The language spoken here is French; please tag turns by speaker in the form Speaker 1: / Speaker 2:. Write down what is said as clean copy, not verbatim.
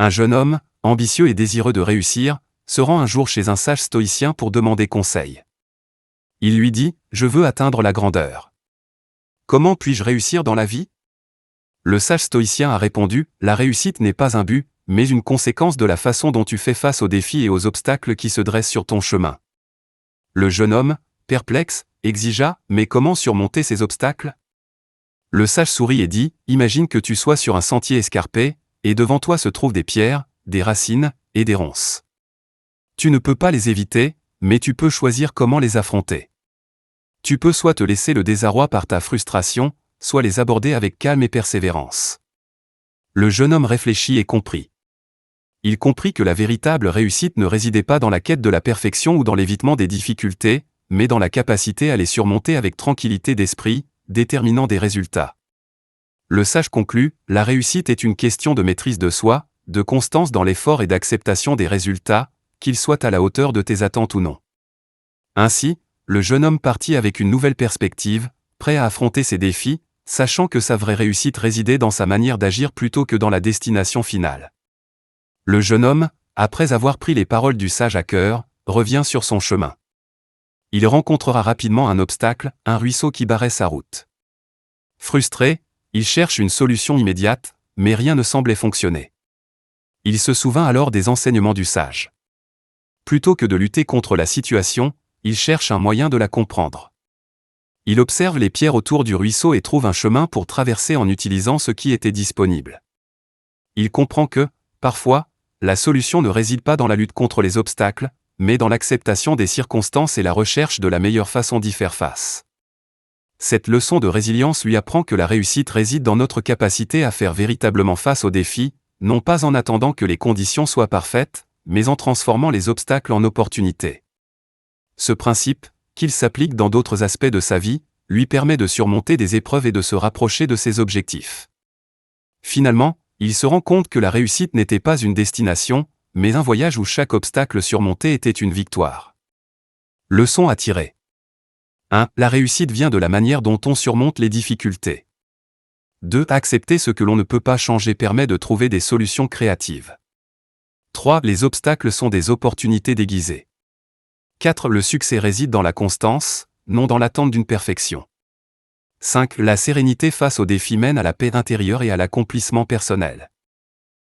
Speaker 1: Un jeune homme, ambitieux et désireux de réussir, se rend un jour chez un sage stoïcien pour demander conseil. Il lui dit « Je veux atteindre la grandeur. Comment puis-je réussir dans la vie ?» Le sage stoïcien a répondu « La réussite n'est pas un but, mais une conséquence de la façon dont tu fais face aux défis et aux obstacles qui se dressent sur ton chemin. » Le jeune homme, perplexe, exigea « Mais comment surmonter ces obstacles ?» Le sage sourit et dit « Imagine que tu sois sur un sentier escarpé, et devant toi se trouvent des pierres, des racines, et des ronces. Tu ne peux pas les éviter, mais tu peux choisir comment les affronter. Tu peux soit te laisser le désarroi par ta frustration, soit les aborder avec calme et persévérance. » Le jeune homme réfléchit et comprit. Il comprit que la véritable réussite ne résidait pas dans la quête de la perfection ou dans l'évitement des difficultés, mais dans la capacité à les surmonter avec tranquillité d'esprit, déterminant des résultats. Le sage conclut, la réussite est une question de maîtrise de soi, de constance dans l'effort et d'acceptation des résultats, qu'ils soient à la hauteur de tes attentes ou non. Ainsi, le jeune homme partit avec une nouvelle perspective, prêt à affronter ses défis, sachant que sa vraie réussite résidait dans sa manière d'agir plutôt que dans la destination finale. Le jeune homme, après avoir pris les paroles du sage à cœur, revient sur son chemin. Il rencontrera rapidement un obstacle, un ruisseau qui barrait sa route. Frustré, il cherche une solution immédiate, mais rien ne semblait fonctionner. Il se souvint alors des enseignements du sage. Plutôt que de lutter contre la situation, il cherche un moyen de la comprendre. Il observe les pierres autour du ruisseau et trouve un chemin pour traverser en utilisant ce qui était disponible. Il comprend que, parfois, la solution ne réside pas dans la lutte contre les obstacles, mais dans l'acceptation des circonstances et la recherche de la meilleure façon d'y faire face. Cette leçon de résilience lui apprend que la réussite réside dans notre capacité à faire véritablement face aux défis, non pas en attendant que les conditions soient parfaites, mais en transformant les obstacles en opportunités. Ce principe, qu'il s'applique dans d'autres aspects de sa vie, lui permet de surmonter des épreuves et de se rapprocher de ses objectifs. Finalement, il se rend compte que la réussite n'était pas une destination, mais un voyage où chaque obstacle surmonté était une victoire. Leçon à tirer. 1. La réussite vient de la manière dont on surmonte les difficultés. 2. Accepter ce que l'on ne peut pas changer permet de trouver des solutions créatives. 3. Les obstacles sont des opportunités déguisées. 4. Le succès réside dans la constance, non dans l'attente d'une perfection. 5. La sérénité face aux défis mène à la paix intérieure et à l'accomplissement personnel.